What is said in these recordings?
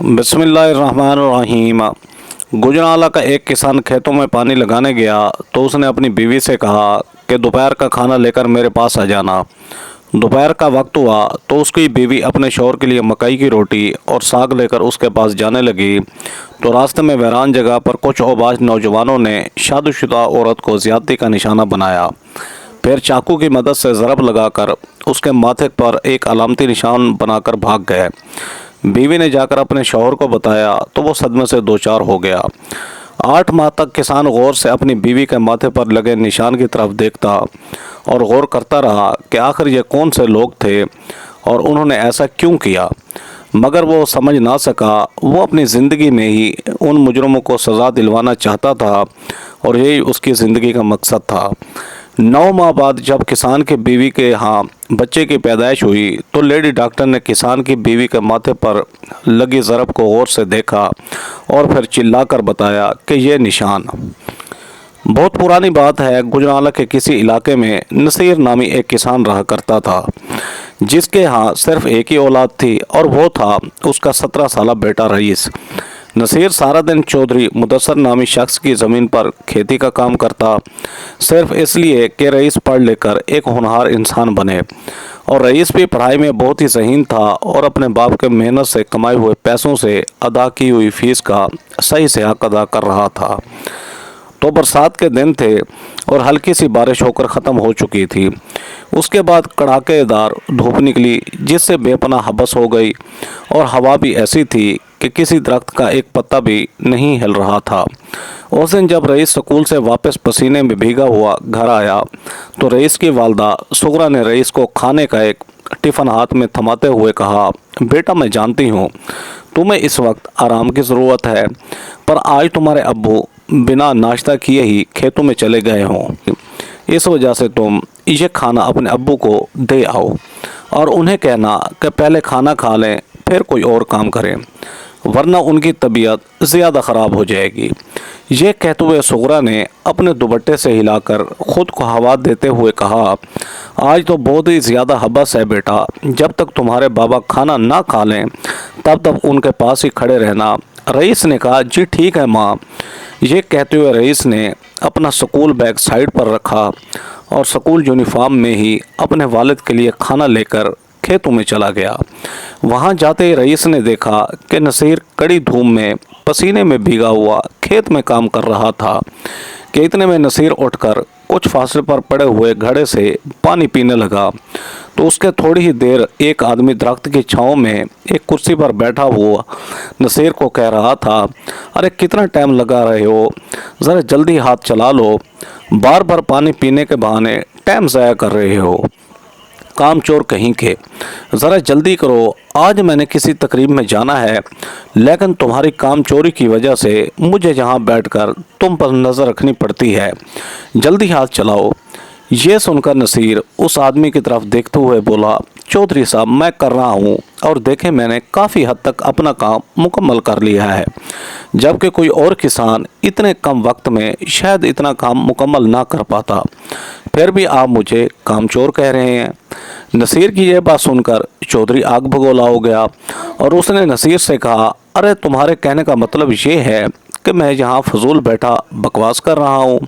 बिस्मिल्लाहिर्रहमानिर्रहीम। गुजरांवाला का एक किसान खेतों में पानी लगाने गया तो उसने अपनी बीवी से कहा कि दोपहर का खाना लेकर मेरे पास आ जाना। दोपहर का वक्त हुआ तो उसकी बीवी अपने शौहर के लिए मकई की रोटी और साग लेकर उसके पास जाने लगी तो रास्ते में वीरान जगह पर कुछ औबाज नौजवानों ने शादीशुदा औरत को ज़्यादती का निशाना बनाया। फिर चाकू की मदद से ज़रब लगाकर उसके माथे पर एक अलामती निशान बनाकर भाग गए। बीवी ने जाकर अपने शौहर को बताया तो वो सदमे से दो चार हो गया। 8 माह तक किसान गौर से अपनी बीवी के माथे पर लगे निशान की तरफ देखता और गौर करता रहा कि आखिर ये कौन से लोग थे और उन्होंने ऐसा क्यों किया, मगर वो समझ ना सका। वो अपनी ज़िंदगी में ही उन मुजरमों को सज़ा दिलवाना चाहता था और यही उसकी ज़िंदगी का मकसद था। 9 माह बाद जब किसान की बीवी के यहाँ बच्चे की पैदाइश हुई तो लेडी डॉक्टर ने किसान की बीवी के माथे पर लगी ज़रब को गौर से देखा और फिर चिल्लाकर बताया कि ये निशान। बहुत पुरानी बात है। गुजरांवाला के किसी इलाके में नसीर नामी एक किसान रहा करता था जिसके यहाँ सिर्फ एक ही औलाद थी और वो था उसका 17 साला बेटा रईस। नसीर सारा दिन चौधरी मुदस्सर नामी शख्स की ज़मीन पर खेती का काम करता, सिर्फ इसलिए कि रईस पढ़ लेकर एक होनहार इंसान बने। और रईस भी पढ़ाई में बहुत ही ज़हीन था और अपने बाप के मेहनत से कमाए हुए पैसों से अदा की हुई फ़ीस का सही से हक अदा कर रहा था। तो बरसात के दिन थे और हल्की सी बारिश होकर ख़त्म हो चुकी थी। उसके बाद कड़ाकेदार धूप निकली जिससे बेपनाह हबस हो गई और हवा भी ऐसी थी कि किसी दरख्त का एक पत्ता भी नहीं हिल रहा था। उस दिन जब रईस स्कूल से वापस पसीने में भीगा हुआ घर आया तो रईस की वालदा सुगरा ने रईस को खाने का एक टिफ़िन हाथ में थमाते हुए कहा, बेटा मैं जानती हूँ तुम्हें इस वक्त आराम की ज़रूरत है, पर आज तुम्हारे अब्बू बिना नाश्ता किए ही खेतों में चले गए हों। इस वजह से तुम ये खाना अपने अब्बू को दे आओ और उन्हें कहना कि पहले खाना खा लें फिर कोई और काम करें, वरना उनकी तबीयत ज़्यादा ख़राब हो जाएगी। ये कहते हुए सुगरा ने अपने दुपट्टे से हिलाकर ख़ुद को हवा देते हुए कहा, आज तो बहुत ही ज़्यादा हबस है बेटा, जब तक तुम्हारे बाबा खाना ना खा लें तब तक उनके पास ही खड़े रहना। रईस ने कहा, जी ठीक है माँ। ये कहते हुए रईस ने अपना स्कूल बैग साइड पर रखा और स्कूल यूनिफॉर्म में ही अपने वालिद के लिए खाना लेकर खेतों में चला गया। वहां जाते ही रईस ने देखा कि नसीर कड़ी धूप में पसीने में भीगा हुआ खेत में काम कर रहा था कि इतने में नसीर उठकर कुछ फासले पर पड़े हुए घड़े से पानी पीने लगा तो उसके थोड़ी ही देर एक आदमी दरख्त की छांव में एक कुर्सी पर बैठा हुआ नसीर को कह रहा था, अरे कितना टाइम लगा रहे हो, ज़रा जल्दी हाथ चला लो, बार बार पानी पीने के बहाने टाइम ज़ाया कर रहे हो, काम चोर कहीं के, ज़रा जल्दी करो, आज मैंने किसी तकरीब में जाना है, लेकिन तुम्हारी काम चोरी की वजह से मुझे यहाँ बैठकर तुम पर नज़र रखनी पड़ती है, जल्दी हाथ चलाओ। ये सुनकर नसीर उस आदमी की तरफ देखते हुए बोला, चौधरी साहब मैं कर रहा हूँ और देखें मैंने काफ़ी हद तक अपना काम मुकम्मल कर लिया है, जबकि कोई और किसान इतने कम वक्त में शायद इतना काम मुकम्मल ना कर पाता, फिर भी आप मुझे कामचोर कह रहे हैं। नसीर की यह बात सुनकर चौधरी आग भगोला हो गया और उसने नसीर से कहा, अरे तुम्हारे कहने का मतलब ये है कि मैं यहाँ फजूल बैठा बकवास कर रहा हूँ,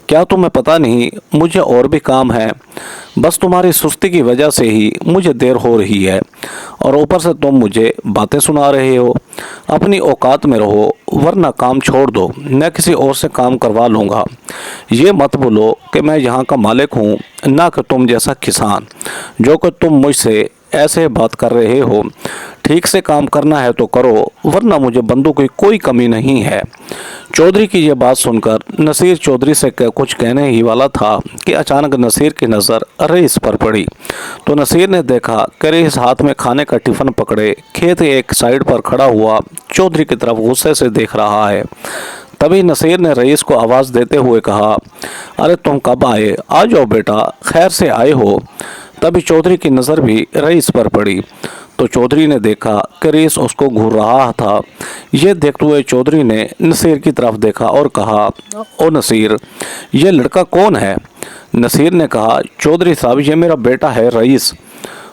क्या तुम्हें पता नहीं मुझे और भी काम है, बस तुम्हारी सुस्ती की वजह से ही मुझे देर हो रही है और ऊपर से तुम मुझे बातें सुना रहे हो। अपनी औकात में रहो वरना काम छोड़ दो, मैं किसी और से काम करवा लूँगा। ये मत बोलो कि मैं यहाँ का मालिक हूँ, ना कि तुम जैसा किसान, जो कि तुम मुझसे ऐसे बात कर रहे हो। ठीक से काम करना है तो करो, वरना मुझे बंदों की कोई कमी नहीं है। चौधरी की यह बात सुनकर नसीर चौधरी से कुछ कहने ही वाला था कि अचानक नसीर की नज़र रईस पर पड़ी तो नसीर ने देखा कि रईस हाथ में खाने का टिफ़िन पकड़े खेत के एक साइड पर खड़ा हुआ चौधरी की तरफ गुस्से से देख रहा है। तभी नसीर ने रईस को आवाज़ देते हुए कहा, अरे तुम कब आए, आ जाओ बेटा, खैर से आए हो। तभी चौधरी की नज़र भी रईस पर पड़ी तो चौधरी ने देखा कि रईस उसको घूर रहा था। ये देखते हुए चौधरी ने नसीर की तरफ देखा और कहा, ओ नसीर, ये लड़का कौन है? नसीर ने कहा, चौधरी साहब ये मेरा बेटा है रईस।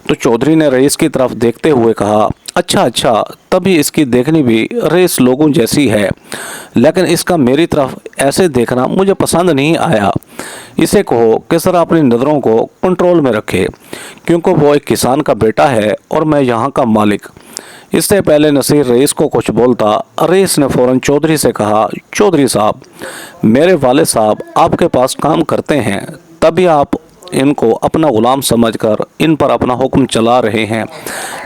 तो चौधरी ने रईस की तरफ देखते हुए कहा, अच्छा, तभी इसकी देखनी भी रेस लोगों जैसी है, लेकिन इसका मेरी तरफ ऐसे देखना मुझे पसंद नहीं आया। इसे कहो कि सर अपनी नज़रों को कंट्रोल में रखे, क्योंकि वो एक किसान का बेटा है और मैं यहाँ का मालिक। इससे पहले नसीर रईस को कुछ बोलता, रईस ने फौरन चौधरी से कहा, चौधरी साहब, मेरे वाले साहब आपके पास काम करते हैं, तभी आप इनको अपना गुलाम समझकर इन पर अपना हुक्म चला रहे हैं,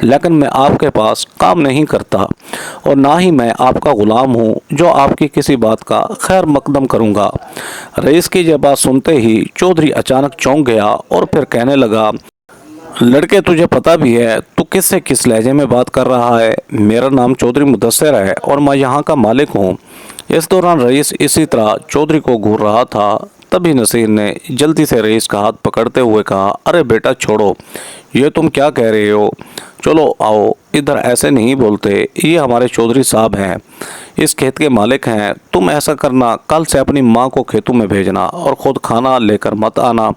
लेकिन मैं आपके पास काम नहीं करता और ना ही मैं आपका गुलाम हूँ जो आपकी किसी बात का खैर मकदम करूँगा। रईस की यह बात सुनते ही चौधरी अचानक चौंक गया और फिर कहने लगा, लड़के तुझे पता भी है तू किससे किस लहजे में बात कर रहा है? मेरा नाम चौधरी मुदस्सिर है और मैं यहाँ का मालिक हूँ। इस दौरान रईस इसी तरह चौधरी को घूर रहा था। तभी नसीर ने जल्दी से रईस का हाथ पकड़ते हुए कहा, अरे बेटा छोड़ो, ये तुम क्या कह रहे हो? चलो आओ, इधर ऐसे नहीं बोलते, ये हमारे चौधरी साहब हैं, इस खेत के मालिक हैं। तुम ऐसा करना, कल से अपनी माँ को खेतों में भेजना और ख़ुद खाना लेकर मत आना।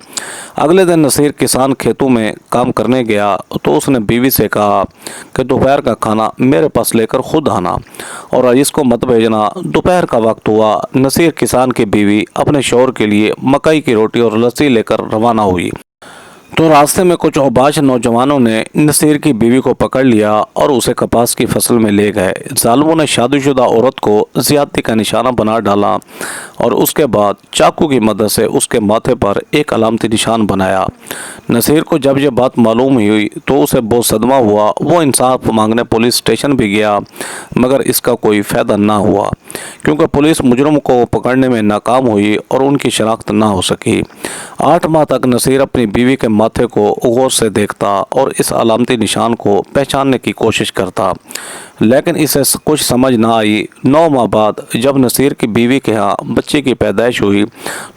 अगले दिन नसीर किसान खेतों में काम करने गया तो उसने बीवी से कहा कि दोपहर का खाना मेरे पास लेकर खुद आना और रईस को मत भेजना। दोपहर का वक्त हुआ, नसीर किसान की बीवी अपने शौहर के लिए मकई की रोटी और लस्सी लेकर रवाना हुई तो रास्ते में कुछ औबाज नौजवानों ने नसीर की बीवी को पकड़ लिया और उसे कपास की फसल में ले गए। जालिमों ने शादीशुदा औरत को ज़्यादती का निशाना बना डाला और उसके बाद चाकू की मदद से उसके माथे पर एक अलामती निशान बनाया। नसीर को जब यह बात मालूम हुई तो उसे बहुत सदमा हुआ। वो इंसाफ मांगने पुलिस स्टेशन भी गया, मगर इसका कोई फ़ायदा ना हुआ, क्योंकि पुलिस मुजरिम को पकड़ने में नाकाम हुई और उनकी शनाख्त ना हो सकी। 8 माह तक नसीर अपनी बीवी के माथे को गौर से देखता और इस अलामती निशान को पहचानने की कोशिश करता, लेकिन इसे कुछ समझ ना आई। 9 माह बाद जब नसीर की बीवी के यहाँ बच्चे की पैदाइश हुई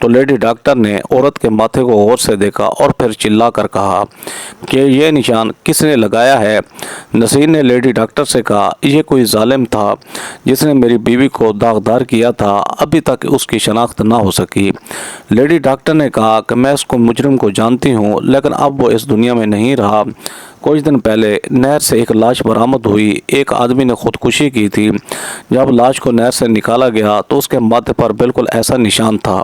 तो लेडी डॉक्टर ने औरत के माथे को गौर से देखा और फिर चिल्ला कर कहा कि यह निशान किसने लगाया है? नसीर ने लेडी डॉक्टर से कहा, यह कोई जालिम था जिसने मेरी बीवी को दागदार किया था, अभी तक उसकी शनाख्त ना हो सकी। लेडी डॉक्टर ने कहा कि मैं उसको मुजरिम को जानती हूँ, लेकिन अब वो इस दुनिया में नहीं रहा। कुछ दिन पहले नहर से एक लाश बरामद हुई। एक आदमी ने खुदकुशी की थी। जब लाश को नहर से निकाला गया तो उसके माथे पर बिल्कुल ऐसा निशान था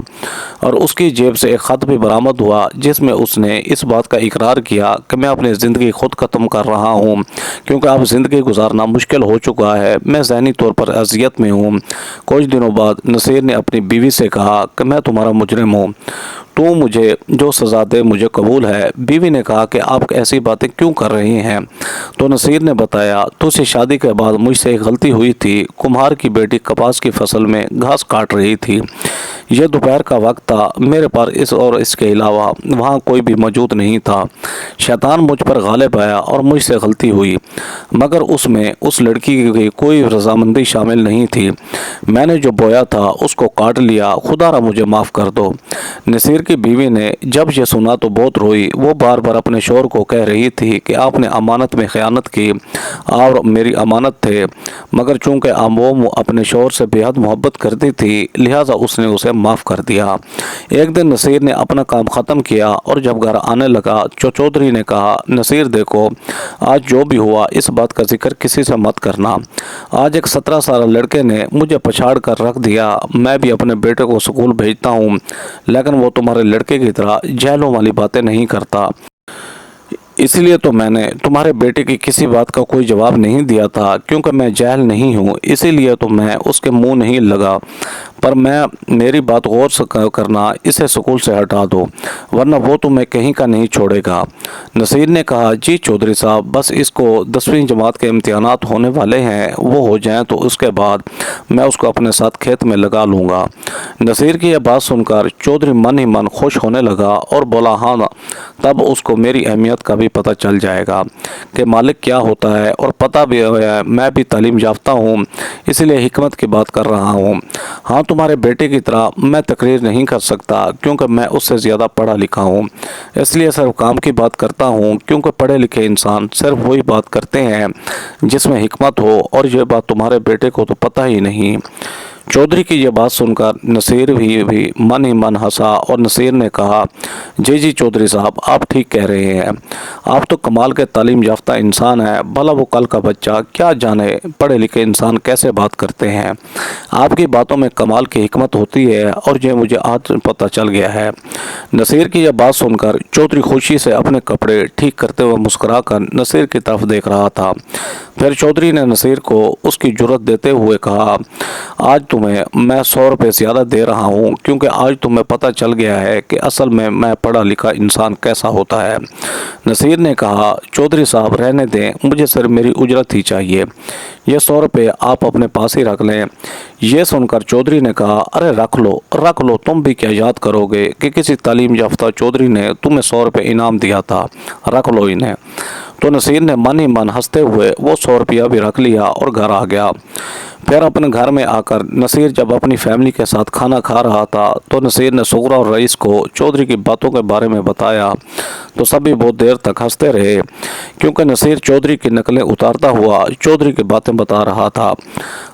और उसकी जेब से एक ख़त भी बरामद हुआ जिसमें उसने इस बात का इकरार किया कि मैं अपनी ज़िंदगी खुद ख़त्म कर रहा हूँ, क्योंकि अब ज़िंदगी गुजारना मुश्किल हो चुका है, मैं ज़हनी तौर पर अजियत में हूँ। कुछ दिनों बाद नसीर ने अपनी बीवी से कहा कि मैं तुम्हारा मुजरिम हूँ, तू मुझे जो सज़ा दे मुझे कबूल है। बीवी ने कहा कि आप ऐसी बातें क्यों कर रहे हैं? तो नसीर ने बताया, तुझसे शादी के बाद मुझसे एक गलती हुई थी। कुम्हार की बेटी कपास की फसल में घास काट रही थी। यह दोपहर का वक्त था, मेरे पर इस और इसके अलावा वहाँ कोई भी मौजूद नहीं था। शैतान मुझ पर गालिब आया और मुझसे गलती हुई, मगर उसमें उस लड़की की कोई रजामंदी शामिल नहीं थी। मैंने जो बोया था उसको काट लिया, खुदारा मुझे माफ़ कर दो। नसीर की बीवी ने जब यह सुना तो बहुत रोई। वो बार बार अपने शौहर को कह रही थी कि आपने अमानत में ख़यानत की और मेरी अमानत थे, मगर चूँकि वो अपने शौहर से बेहद मोहब्बत करती थी, लिहाजा उसने उसे माफ़ कर दिया। एक दिन नसीर ने अपना काम ख़त्म किया और जब घर आने लगा चौधरी ने कहा, नसीर देखो, आज जो भी हुआ इस बात का जिक्र किसी से मत करना। आज एक 17 साल लड़के ने मुझे पछाड़ कर रख दिया। मैं भी अपने बेटे को स्कूल भेजता हूँ, लेकिन वो तुम्हारे लड़के की तरह जहलों वाली बातें नहीं करता। इसलिए तो मैंने तुम्हारे बेटे की किसी बात का कोई जवाब नहीं दिया था, क्योंकि मैं जाहिल नहीं हूँ, इसीलिए तो मैं उसके मुंह नहीं लगा। पर मेरी बात गौर से करना, इसे स्कूल से हटा दो, वरना वो तुम्हें कहीं का नहीं छोड़ेगा। नसीर ने कहा, जी चौधरी साहब, बस इसको 10वीं जमात के इम्तिहानात होने वाले हैं, वो हो जाएं तो उसके बाद मैं उसको अपने साथ खेत में लगा लूँगा। नसीर की यह बात सुनकर चौधरी मन ही मन खुश होने लगा और बोला, हाँ, तब उसको मेरी अहमियत का भी पता चल जाएगा कि मालिक क्या होता है, और पता भी है मैं भी तालीम याफ्ता हूँ, इसलिए हिकमत की बात कर रहा हूँ। हाँ, तुम्हारे बेटे की तरह मैं तकरीर नहीं कर सकता, क्योंकि मैं उससे ज़्यादा पढ़ा लिखा हूँ, इसलिए सिर्फ काम की बात करता हूँ, क्योंकि पढ़े लिखे इंसान सिर्फ वही बात करते हैं जिसमें हिकमत हो, और यह बात तुम्हारे बेटे को तो पता ही नहीं। चौधरी की ये बात सुनकर नसीर भी मन ही मन हंसा और नसीर ने कहा, जी जी चौधरी साहब, आप ठीक कह रहे हैं। आप तो कमाल के तालीम याफ्ता इंसान हैं। भला वो कल का बच्चा क्या जाने पढ़े लिखे इंसान कैसे बात करते हैं। आपकी बातों में कमाल की हिकमत होती है और ये मुझे आज पता चल गया है। नसीर की यह बात सुनकर चौधरी खुशी से अपने कपड़े ठीक करते हुए मुस्कुराकर नसीर की तरफ देख रहा था। फिर चौधरी ने नसीर को उसकी जुर्रत देते हुए कहा, आज तुम्हें मैं 100 रुपये ज़्यादा दे रहा हूँ, क्योंकि आज तुम्हें पता चल गया है कि असल में मैं पढ़ा लिखा इंसान कैसा होता है। नसीर ने कहा, चौधरी साहब रहने दें, मुझे सिर्फ मेरी उजरत ही चाहिए। ये 100 रुपये आप अपने पास ही रख लें। ये सुनकर चौधरी ने कहा, अरे रख लो, तुम भी क्या याद करोगे कि किसी तालीम याफ्ता चौधरी ने तुम्हें 100 रुपये इनाम दिया था, रख लो इन्हें। तो नसीर ने मन ही मन हंसते हुए वो 100 रुपया भी रख लिया और घर आ गया। फिर अपने घर में आकर नसीर जब अपनी फैमिली के साथ खाना खा रहा था तो नसीर ने सुगरा और रईस को चौधरी की बातों के बारे में बताया तो सभी बहुत देर तक हंसते रहे, क्योंकि नसीर चौधरी की नकलें उतारता हुआ चौधरी की बातें बता रहा था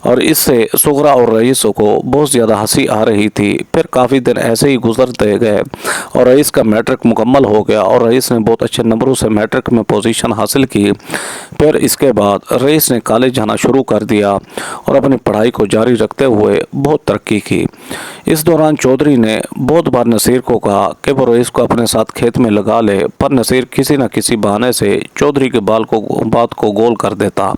और इससे सुगरा और रईस को बहुत ज़्यादा हंसी आ रही थी। फिर काफ़ी दिन ऐसे ही गुजरते गए और रईस का मैट्रिक मुकम्मल हो गया और रईस ने बहुत अच्छे नंबरों से मैट्रिक में पोजीशन हासिल की। फिर इसके बाद रईस ने कॉलेज जाना शुरू कर दिया और अपनी पढ़ाई को जारी रखते हुए बहुत तरक्की की। इस दौरान चौधरी ने बहुत बार नसीर को कहा कि वो रईस को अपने साथ खेत में लगा ले, पर नसीर किसी न किसी बहाने से चौधरी के बात को गोल कर देता।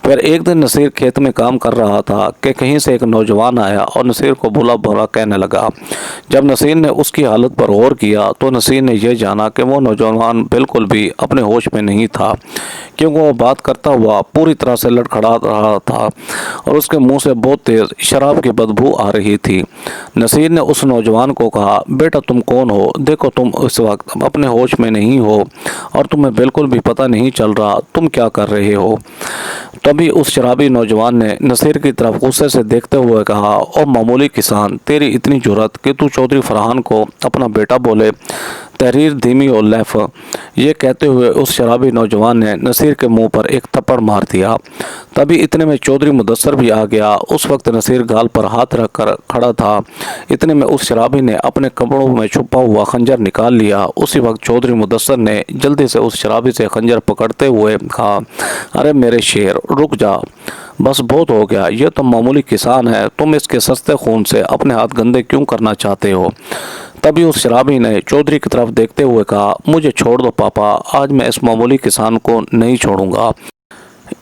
फिर एक दिन नसीर खेत में काम कर रहा था कि कहीं से एक नौजवान आया और नसीर को बुला बुला कहने लगा। जब नसीर ने उसकी हालत पर गौर किया तो नसीर ने यह जाना कि वो नौजवान बिल्कुल भी अपने होश में नहीं था, क्योंकि वो बात करता हुआ पूरी तरह से लड़खड़ा रहा था और उसके मुंह से बहुत तेज शराब की बदबू आ रही थी। नसीर ने उस नौजवान को कहा, बेटा तुम कौन हो? देखो तुम इस वक्त अपने होश में नहीं हो और तुम्हें बिल्कुल भी पता नहीं चल रहा तुम क्या कर रहे हो। तभी उस शराबी नौजवान ने नसीर की तरफ गुस्से से देखते हुए कहा, ओ मामूली किसान, तेरी इतनी जुर्रत कि तू चौधरी फरहान को अपना बेटा बोले। तहरीर धीमी और लैफ। ये कहते हुए उस शराबी नौजवान ने नसीर के मुंह पर एक थप्पड़ मार दिया। तभी इतने में चौधरी मुदस्सर भी आ गया। उस वक्त नसीर गाल पर हाथ रखकर खड़ा था। इतने में उस शराबी ने अपने कपड़ों में छुपा हुआ खंजर निकाल लिया। उसी वक्त चौधरी मुदस्सर ने जल्दी से उस शराबी से खंजर पकड़ते हुए कहा, अरे मेरे शेर रुक जा, बस बहुत हो गया। ये तो मामूली किसान है, तुम इसके सस्ते खून से अपने हाथ गंदे क्यों करना चाहते हो? तभी उस शराबी ने चौधरी की तरफ देखते हुए कहा, मुझे छोड़ दो पापा, आज मैं इस मामूली किसान को नहीं छोड़ूंगा।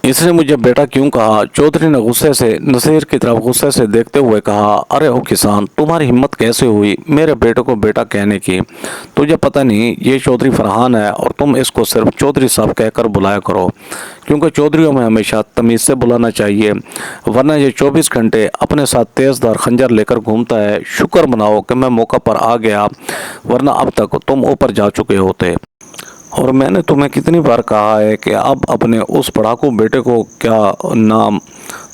इसने मुझे बेटा क्यों कहा? चौधरी ने गुस्से से नसीर की तरफ गुस्से से देखते हुए कहा, अरे ओ किसान, तुम्हारी हिम्मत कैसे हुई मेरे बेटे को बेटा कहने की? तुझे पता नहीं ये चौधरी फरहान है और तुम इसको सिर्फ चौधरी साहब कहकर बुलाया करो, क्योंकि चौधरियों में हमेशा तमीज़ से बुलाना चाहिए, वरना ये 24 घंटे अपने साथ तेज़धार खंजर लेकर घूमता है। शुक्र मनाओ कि मैं मौका पर आ गया, वरना अब तक तुम ऊपर जा चुके होते। और मैंने तुम्हें कितनी बार कहा है कि अब अपने उस पढ़ाकू बेटे को, क्या नाम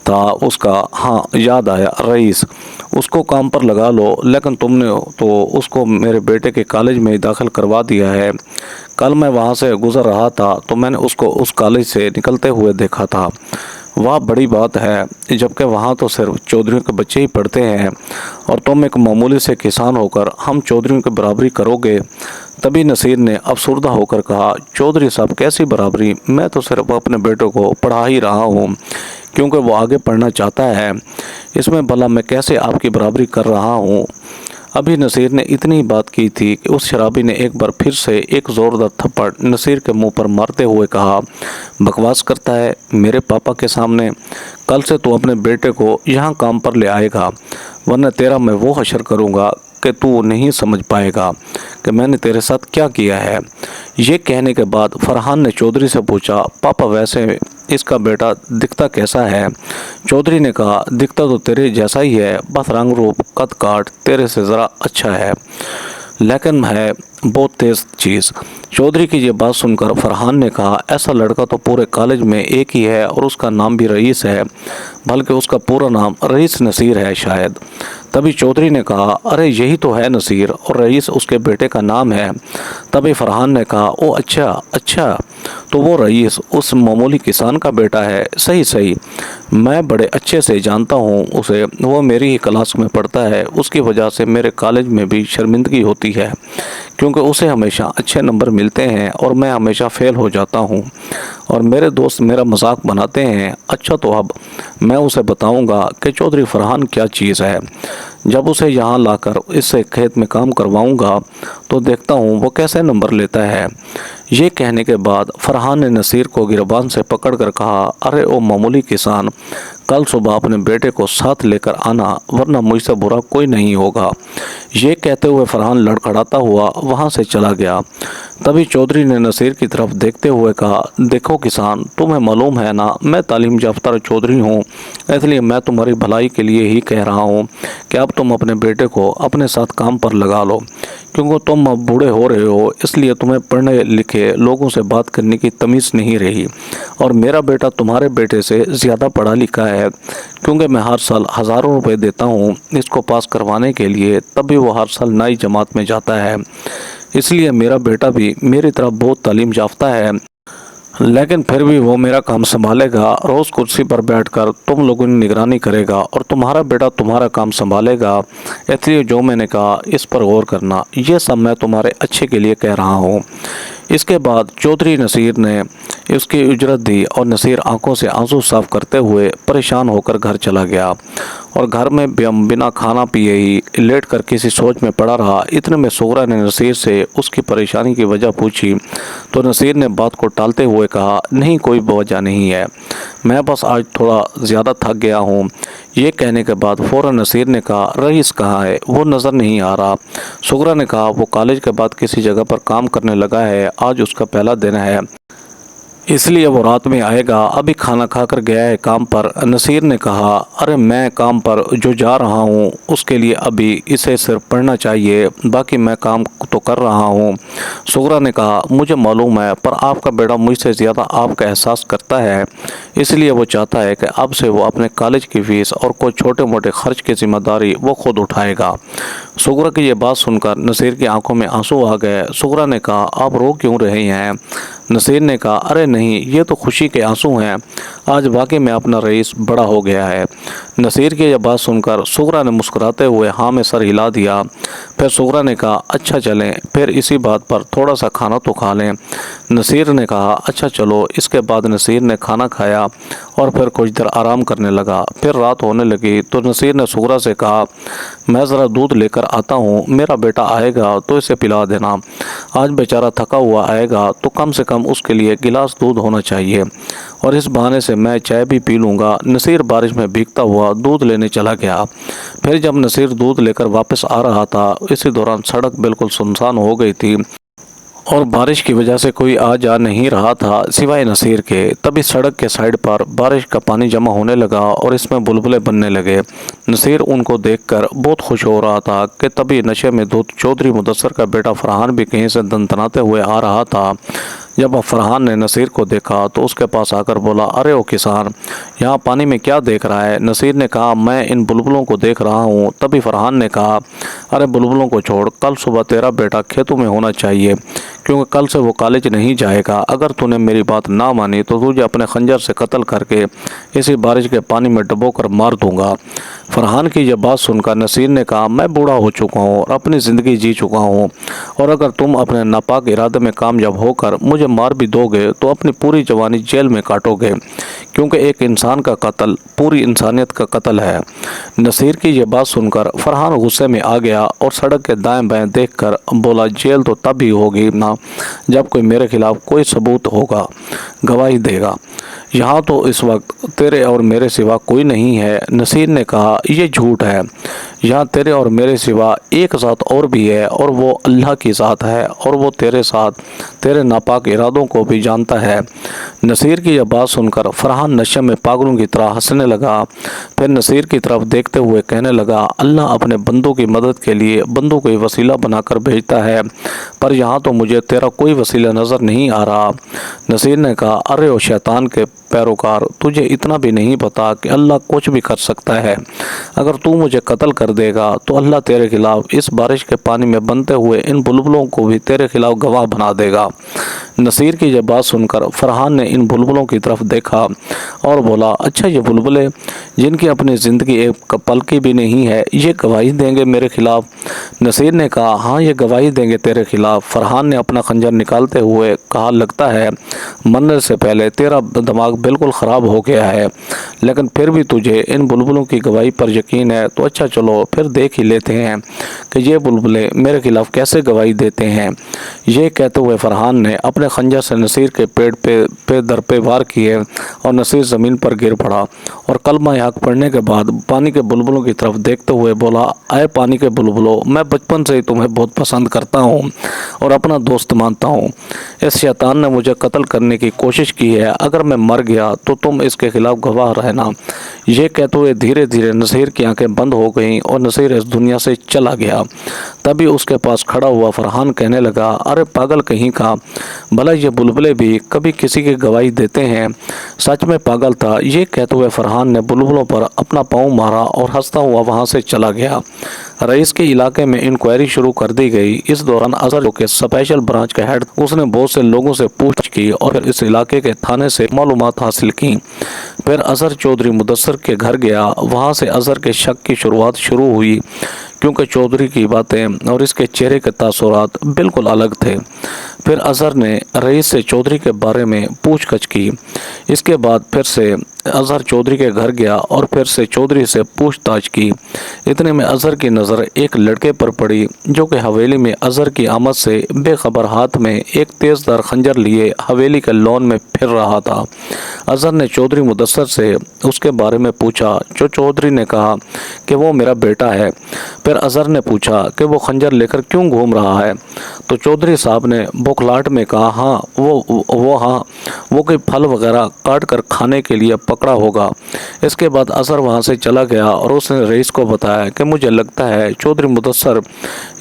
था उसका, हाँ याद आया, रईस, उसको काम पर लगा लो, लेकिन तुमने तो उसको मेरे बेटे के कॉलेज में दाखिल करवा दिया है। कल मैं वहाँ से गुज़र रहा था तो मैंने उसको उस कॉलेज से निकलते हुए देखा था। वाह बड़ी बात है, जबकि वहाँ तो सिर्फ चौधरियों के बच्चे ही पढ़ते हैं और तुम एक मामूली से किसान होकर हम चौधरियों की बराबरी करोगे। तभी नसीर ने अफसुर्दा होकर कहा, चौधरी साहब कैसी बराबरी, मैं तो सिर्फ अपने बेटे को पढ़ा ही रहा हूँ क्योंकि वो आगे पढ़ना चाहता है, इसमें भला मैं कैसे आपकी बराबरी कर रहा हूँ? अभी नसीर ने इतनी बात की थी कि उस शराबी ने एक बार फिर से एक ज़ोरदार थप्पड़ नसीर के मुंह पर मारते हुए कहा, बकवास करता है मेरे पापा के सामने? कल से तू अपने बेटे को यहाँ काम पर ले आएगा, वरना तेरा मैं वो हशर करूँगा कि तू नहीं समझ पाएगा कि मैंने तेरे साथ क्या किया है। ये कहने के बाद फरहान ने चौधरी से पूछा, पापा वैसे इसका बेटा दिखता कैसा है? चौधरी ने कहा, दिखता तो तेरे जैसा ही है, बस रंग रूप कद काट तेरे से ज़रा अच्छा है, लेकिन है बहुत तेज़ चीज़। चौधरी की ये बात सुनकर फरहान ने कहा, ऐसा लड़का तो पूरे कॉलेज में एक ही है और उसका नाम भी रईस है, बल्कि उसका पूरा नाम रईस नसीर है शायद। तभी चौधरी ने कहा, अरे यही तो है नसीर और रईस उसके बेटे का नाम है। तभी फरहान ने कहा, ओ अच्छा अच्छा, तो वो रईस उस मामूली किसान का बेटा है। सही सही, मैं बड़े अच्छे से जानता हूँ उसे, वो मेरी ही क्लास में पढ़ता है। उसकी वजह से मेरे कॉलेज में भी शर्मिंदगी होती है, क्योंकि उसे हमेशा अच्छे नंबर मिलते हैं और मैं हमेशा फेल हो जाता हूँ और मेरे दोस्त मेरा मजाक बनाते हैं। अच्छा, तो अब मैं उसे बताऊंगा कि चौधरी फरहान क्या चीज़ है। जब उसे यहाँ लाकर इससे खेत में काम करवाऊंगा तो देखता हूँ वो कैसे नंबर लेता है। ये कहने के बाद फरहान ने नसीर को गिरबान से पकड़कर कहा, अरे ओ मामूली किसान, कल सुबह अपने बेटे को साथ लेकर आना, वरना मुझसे बुरा कोई नहीं होगा। ये कहते हुए फरहान लड़खड़ाता हुआ वहाँ से चला गया। तभी चौधरी ने नसीर की तरफ देखते हुए कहा, देखो किसान, तुम्हें मालूम है ना, मैं तालीम याफ्ता चौधरी हूँ, इसलिए मैं तुम्हारी भलाई के लिए ही कह रहा हूँ कि अब तुम अपने बेटे को अपने साथ काम पर लगा लो, क्योंकि तुम अब बूढ़े हो रहे हो, इसलिए तुम्हें पढ़ने लिखे लोगों से बात करने की तमीज़ नहीं रही। और मेरा बेटा तुम्हारे बेटे से ज़्यादा पढ़ा लिखा है, क्योंकि मैं हर साल हज़ारों रुपए देता हूँ इसको पास करवाने के लिए, तब भी वो हर साल नई जमात में जाता है। इसलिए मेरा बेटा भी मेरी तरह बहुत तालीम याफ्ता है, लेकिन फिर भी वो मेरा काम संभालेगा। रोज़ कुर्सी पर बैठकर तुम लोगों की निगरानी करेगा और तुम्हारा बेटा तुम्हारा काम संभालेगा। इसलिए जो मैंने कहा इस पर गौर करना, ये सब मैं तुम्हारे अच्छे के लिए कह रहा हूँ। इसके बाद चौधरी नसीर ने उसकी उजरत दी और नसीर आंखों से आंसू साफ करते हुए परेशान होकर घर चला गया और घर में बिना खाना पिए ही लेट कर किसी सोच में पड़ा रहा। इतने में सुगरा ने नसीर से उसकी परेशानी की वजह पूछी तो नसीर ने बात को टालते हुए कहा, नहीं कोई वजह नहीं है, मैं बस आज थोड़ा ज़्यादा थक गया हूँ। ये कहने के बाद फ़ौरन नसीर ने कहा, रईस कहाँ है, वो नज़र नहीं आ रहा। सुगरा ने कहा, वो कॉलेज के बाद किसी जगह पर काम करने लगा है, आज उसका पहला दिन है, इसलिए वो रात में आएगा, अभी खाना खाकर गया है काम पर। नसीर ने कहा, अरे मैं काम पर जो जा रहा हूँ उसके लिए अभी इसे सिर्फ पढ़ना चाहिए, बाकी मैं काम तो कर रहा हूँ। सुगरा ने कहा, मुझे मालूम है, पर आपका बेटा मुझसे ज़्यादा आपका एहसास करता है, इसलिए वो चाहता है कि अब से वो अपने कॉलेज की फ़ीस और कोई छोटे मोटे खर्च की जिम्मेदारी वो खुद उठाएगा। सुगरा की ये बात सुनकर नसीर की आंखों में आंसू आ गए। सुगरा ने कहा, आप रो क्यों रहे हैं? नसीर ने कहा, अरे नहीं, ये तो खुशी के आंसू हैं, आज वाकई में अपना रईस बड़ा हो गया है। नसीर की यह बात सुनकर सुगरा ने मुस्कुराते हुए हाँ में सर हिला दिया। फिर सुगरा ने कहा, अच्छा चलें, फिर इसी बात पर थोड़ा सा खाना तो खा लें। नसीर ने कहा, अच्छा चलो। इसके बाद नसीर ने खाना खाया और फिर कुछ देर आराम करने लगा। फिर रात होने लगी तो नसीर ने सुगरा से कहा, मैं ज़रा दूध लेकर आता हूँ, मेरा बेटा आएगा तो इसे पिला देना, आज बेचारा थका हुआ आएगा तो कम से कम उसके लिए गिलास दूध होना चाहिए और इस बहाने से मैं चाय भी पी लूँगा। नसीर बारिश में भीगता हुआ दूध लेने चला गया। फिर जब नसीर दूध लेकर वापस आ रहा था, इसी दौरान सड़क बिल्कुल सुनसान हो गई थी और बारिश की वजह से कोई आ जा नहीं रहा था सिवाय नसीर के। तभी सड़क के साइड पर बारिश का पानी जमा होने लगा और इसमें बुलबुले बनने लगे। नसीर उनको देखकर बहुत खुश हो रहा था कि तभी नशे में धुत चौधरी मुदस्सर का बेटा फरहान भी कहीं से दनदनाते हुए आ रहा था। जब फरहान ने नसीर को देखा तो उसके पास आकर बोला, अरे ओ किसान, यहाँ पानी में क्या देख रहा है? नसीर ने कहा, मैं इन बुलबुलों को देख रहा हूँ। तभी फरहान ने कहा, अरे बुलबुलों को छोड़, कल सुबह तेरा बेटा खेतों में होना चाहिए, क्योंकि कल से वो कॉलेज नहीं जाएगा। अगर तूने मेरी बात ना मानी तो तुझे अपने खंजर से कत्ल करके इसी बारिश के पानी में डुबोकर मार दूंगा। फरहान की यह बात सुनकर नसीर ने कहा, मैं बूढ़ा हो चुका हूँ और अपनी ज़िंदगी जी चुका हूँ, और अगर तुम अपने नापाक इरादे में कामयाब होकर मुझे मार भी दोगे तो अपनी पूरी जवानी जेल में काटोगे, क्योंकि एक इंसान का कत्ल पूरी इंसानियत का कत्ल है। नसीर की यह बात सुनकर फरहान गुस्से में आ गया और सड़क के दाएं बाएं देखकर बोला, जेल तो तब ही होगी ना जब कोई मेरे खिलाफ कोई सबूत होगा, गवाही देगा। यहाँ तो इस वक्त तेरे और मेरे सिवा कोई नहीं है। नसीर ने कहा, ये झूठ है, यहाँ तेरे और मेरे सिवा एक ज़ात और भी है और वो अल्लाह की ज़ात है, और वो तेरे साथ तेरे नापाक इरादों को भी जानता है। नसीर की यह बात सुनकर फरहान नशे में पागलों की तरह हंसने लगा। फिर नसीर की तरफ देखते हुए कहने लगा, अल्लाह अपने बंदों की मदद के लिए बंदों को वसीला बनाकर भेजता है, पर यहाँ तो मुझे तेरा कोई वसीला नज़र नहीं आ रहा। नसीर ने कहा, अरे ओ शैतान के पैरोकार, तुझे इतना भी नहीं पता कि अल्लाह कुछ भी कर सकता है। अगर तू मुझे कत्ल कर دے گا تو اللہ تیرے خلاف اس بارش کے پانی میں بنتے ہوئے ان بلبلوں کو بھی تیرے خلاف گواہ بنا دے گا۔ نصیر کی یہ بات سن کر فرحان نے ان بلبلوں کی طرف دیکھا اور بولا، اچھا یہ بلبلے جن کی اپنی زندگی ایک پل کی بھی نہیں ہے یہ گواہی دیں گے میرے خلاف؟ نصیر نے کہا، ہاں یہ گواہی دیں گے تیرے خلاف۔ فرحان نے اپنا خنجر نکالتے ہوئے کہا، لگتا ہے مرنے سے پہلے تیرا دماغ بالکل خراب ہو گیا ہے، لیکن پھر بھی تجھے ان بلبلوں کی گواہی پر یقین ہے تو اچھا چلو پھر دیکھ ہی لیتے ہیں کہ یہ بلبلے میرے خلاف کیسے گواہی دیتے ہیں۔ یہ کہتے ہوئے فرحان نے اپنے خنجر سے نصیر کے پیٹ پہ در پہ وار کیے اور نصیر زمین پر گر پڑا اور کلمہ حق پڑھنے کے بعد پانی کے بلبلوں کی طرف دیکھتے ہوئے بولا، اے پانی کے بلبلوں، میں بچپن سے ہی تمہیں بہت پسند کرتا ہوں اور اپنا دوست مانتا ہوں۔ اس شیطان نے مجھے قتل کرنے کی کوشش کی ہے، اگر میں مر گیا تو تم اس کے خلاف گواہ رہنا۔ یہ کہتے ہوئے دھیرے دھیرے نصیر کی آنکھیں بند ہو گئیں اور نصیر اس دنیا سے چلا گیا۔ تبھی اس کے پاس کھڑا ہوا فرحان کہنے لگا، ارے پاگل کہیں کا، بھلا یہ بلبلے بھی کبھی کسی کی گواہی دیتے ہیں؟ سچ میں پاگل تھا۔ یہ کہتے ہوئے فرحان نے بلبلوں پر اپنا پاؤں مارا اور ہنستا ہوا وہاں سے چلا گیا۔ رئیس کے علاقے میں انکوائری شروع کر دی گئی۔ اس دوران اظہر جو کہ اسپیشل برانچ کا ہیڈ، اس نے بہت سے لوگوں سے پوچھ کی اور پھر اس علاقے کے تھانے سے معلومات حاصل کی۔ پھر اظہر چودھری مدثر کے گھر گیا۔ وہاں سے اظہر کے شک کی شروعات شروع ہوئی، کیونکہ چودھری کی باتیں اور اس کے چہرے کے تاثرات بالکل الگ تھے۔ پھر اظہر نے رئیس سے چودھری کے بارے میں پوچھ گچھ کی۔ اس کے بعد پھر سے اظہر چودھری کے گھر گیا اور پھر سے چودھری سے پوچھ تاچھ کی۔ اتنے میں اظہر کی نظر ایک لڑکے پر پڑی جو کہ حویلی میں اظہر کی آمد سے بے خبر ہاتھ میں ایک تیز دھار خنجر لیے حویلی کے لون میں پھر رہا تھا۔ اظہر نے چودھری مدثر سے اس کے بارے میں پوچھا، جو چودھری نے کہا کہ وہ میرا بیٹا ہے۔ پھر اظہر نے پوچھا کہ وہ خنجر لے کر کیوں گھوم رہا ہے؟ تو چودھری صاحب نے بوکھلاہٹ میں کہا، ہاں وہ کوئی پھل وغیرہ کاٹ کر کھانے کے لیے پکڑا ہوگا۔ اس کے بعد اظہر وہاں سے چلا گیا اور اس نے رئیس کو بتایا کہ مجھے لگتا ہے چودھری مدثر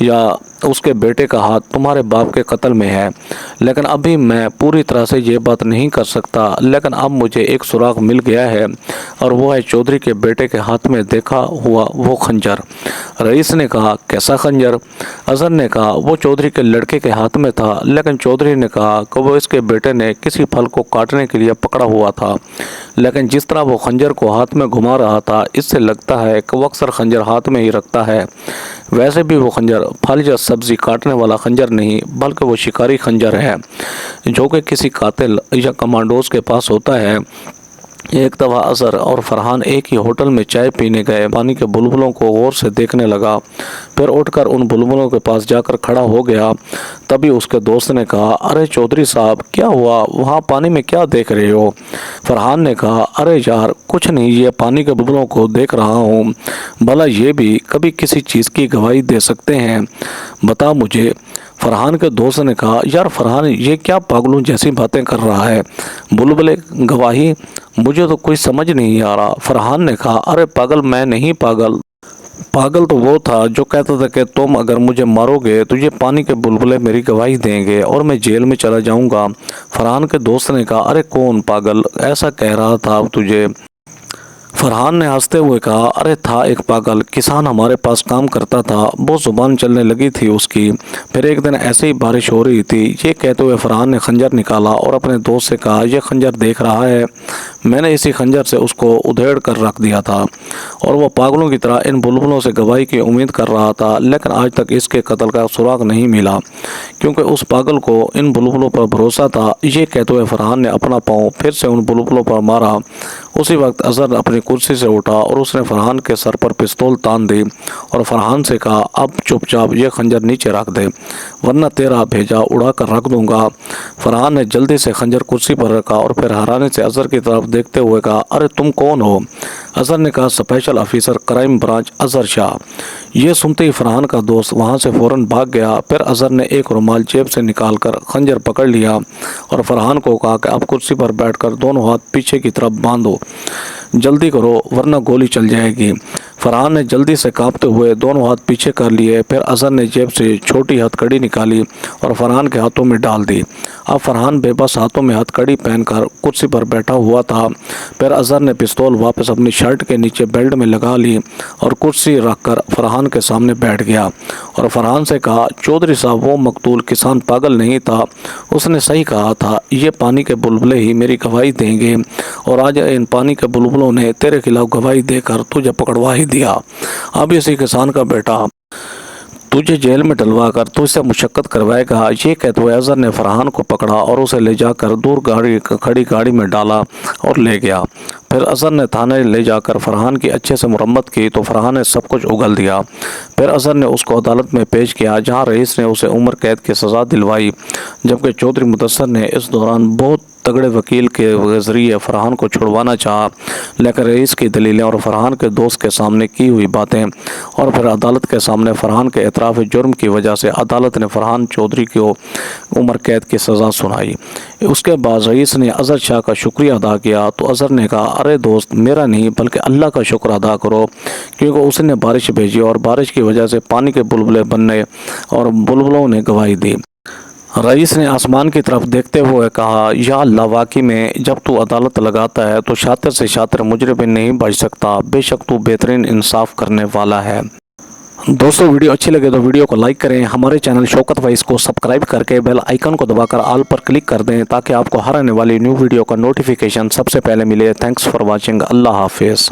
یا اس کے بیٹے کا ہاتھ تمہارے باپ کے قتل میں ہے، لیکن ابھی میں پوری طرح سے یہ بات نہیں کر سکتا، لیکن اب مجھے ایک سراغ مل گیا ہے اور وہ ہے چودھری کے بیٹے کے ہاتھ میں دیکھا ہوا وہ خنجر۔ رئیس نے کہا، کیسا خنجر؟ اظہر نے کہا، وہ چودھری کے لڑکے کے ہاتھ میں تھا، لیکن چودھری نے کہا کہ وہ اس کے بیٹے نے کسی پھل کو کاٹنے کے لیے پکڑا ہوا تھا، لیکن جس طرح وہ خنجر کو ہاتھ میں گھما رہا تھا اس سے لگتا ہے کہ وہ اکثر خنجر ہاتھ میں ہی رکھتا ہے۔ ویسے بھی وہ خنجر پھل یا سبزی کاٹنے والا خنجر نہیں بلکہ وہ شکاری خنجر ہے جو کہ کسی قاتل یا کمانڈوز کے پاس ہوتا ہے۔ ایک دفعہ اظہر اور فرحان ایک ہی ہوٹل میں چائے پینے گئے۔ پانی کے بلبلوں کو غور سے دیکھنے لگا، پھر اٹھ کر ان بلبلوں کے پاس جا کر کھڑا ہو گیا۔ تبھی اس کے دوست نے کہا، ارے چودھری صاحب کیا ہوا، وہاں پانی میں کیا دیکھ رہے ہو؟ فرحان نے کہا، ارے یار کچھ نہیں، یہ پانی کے بلبلوں کو دیکھ رہا ہوں، بھلا یہ بھی کبھی کسی چیز کی گواہی دے سکتے ہیں، بتا مجھے۔ فرحان کے دوست نے کہا، یار فرحان یہ کیا پاگلوں جیسی باتیں کر رہا ہے، بلبلے گواہی؟ مجھے تو کوئی سمجھ نہیں آ رہا۔ فرحان نے کہا، ارے پاگل میں نہیں، پاگل تو وہ تھا جو کہتا تھا کہ تم اگر مجھے مارو گے تو یہ پانی کے بلبلے میری گواہی دیں گے اور میں جیل میں چلا جاؤں گا۔ فرحان کے دوست نے کہا، ارے کون پاگل ایسا کہہ رہا تھا تجھے؟ فرحان نے ہنستے ہوئے کہا، ارے تھا ایک پاگل کسان ہمارے پاس کام کرتا تھا، بہت زبان چلنے لگی تھی اس کی، پھر ایک دن ایسے ہی بارش ہو رہی تھی۔ یہ کہتے ہوئے فرحان نے خنجر نکالا اور اپنے دوست سے کہا، یہ خنجر دیکھ رہا ہے، میں نے اسی خنجر سے اس کو ادھیڑ کر رکھ دیا تھا اور وہ پاگلوں کی طرح ان بلبلوں سے گواہی کی امید کر رہا تھا، لیکن آج تک اس کے قتل کا سراغ نہیں ملا کیونکہ اس پاگل کو ان بلبلوں پر بھروسہ تھا۔ یہ کہتے ہوئے فرحان نے اپنا پاؤں پھر سے ان بلبلوں پر مارا۔ اسی وقت اظہر اپنی کرسی سے اٹھا اور اس نے فرحان کے سر پر پستول تان دی اور فرحان سے کہا، اب چپ چاپ یہ خنجر نیچے رکھ دے ورنہ تیرا بھیجا اڑا کر رکھ دوں گا۔ فرحان نے جلدی سے خنجر کرسی پر رکھا اور پھر حیرانے سے اظہر کی طرف دیکھتے ہوئے کہا، ارے تم کون ہو؟ اظہر نے کہا، special officer crime branch Azhar Shah. یہ سنتے ہی فرحان کا دوست وہاں سے فوراً بھاگ گیا۔ پھر اظہر نے ایک رومال جیب سے نکال کر خنجر پکڑ لیا اور فرحان کو کہا کہ اب کرسی پر بیٹھ کر دونوں ہاتھ پیچھے کی طرف باندھو، جلدی کرو ورنہ گولی چل جائے گی۔ फरहान ने जल्दी से कांपते हुए दोनों हाथ पीछे कर लिए। फिर अजहर ने जेब से छोटी हथकड़ी निकाली और फरहान के हाथों में डाल दी। अब फरहान बेबस हाथों में हथकड़ी पहनकर कुर्सी पर बैठा हुआ था। फिर अजहर ने पिस्तौल वापस अपनी शर्ट के नीचे बेल्ट में लगा ली और कुर्सी रखकर फरहान के सामने बैठ गया और फरहान से कहा, चौधरी साहब, वो मकतूल किसान पागल नहीं था, उसने सही कहा था। ये पानी के बुलबुले ही मेरी गवाही देंगे और आज इन पानी के बुलबुलों ने तेरे खिलाफ गवाही देकर तुझे पकड़वा ही दिया। अब इसी किसान का बेटा तुझे जेल में डलवा कर तुझसे मुशक्कत करवाएगा। ये कहते हुए अजहर ने फरहान को पकड़ा और उसे ले जाकर दूर खड़ी गाड़ी में डाला और ले गया। फिर अजहर ने थाने ले जाकर फरहान की अच्छे से मुरम्मत की तो फरहान ने सब कुछ उगल दिया। फिर अजहर ने उसको अदालत में पेश किया, जहां रईस ने उसे उम्र कैद की सज़ा दिलवाई, जबकि चौधरी मुदस्सर ने इस दौरान बहुत तगड़े वकील के ज़रिए फरहान को छुड़वाना चाहा, लेकिन रईस की दलीलें और फरहान के दोस्त के सामने की हुई बातें और फिर अदालत के सामने फरहान के एतराफ़ जुर्म की वजह से अदालत ने फरहान चौधरी को उम्र कैद की सज़ा सुनाई। उसके बाद रईस ने अजहर शाह का शुक्रिया अदा किया तो अजहर ने कहा, अरे दोस्त, मेरा नहीं बल्कि अल्लाह का शुक्र अदा करो, क्योंकि उसने बारिश भेजी और बारिश की वजह से पानी के बुलबुले बनने और बुलबुलों ने गवाही दी। रईस ने आसमान की तरफ देखते हुए कहा, या अल्लाह, वाकई में जब तू अदालत लगाता है तो शातिर से शातिर मुजरिम नहीं बच सकता। बेशक तू बेहतरीन इंसाफ करने वाला है। दोस्तों, वीडियो अच्छी लगे तो वीडियो को लाइक करें, हमारे चैनल शौकत वाइस को सब्सक्राइब करके बेल आइकन को दबाकर ऑल पर क्लिक कर दें ताकि आपको हर आने वाली न्यू वीडियो का नोटिफिकेशन सबसे पहले मिले। Thanks for watching. अल्लाह हाफिज़।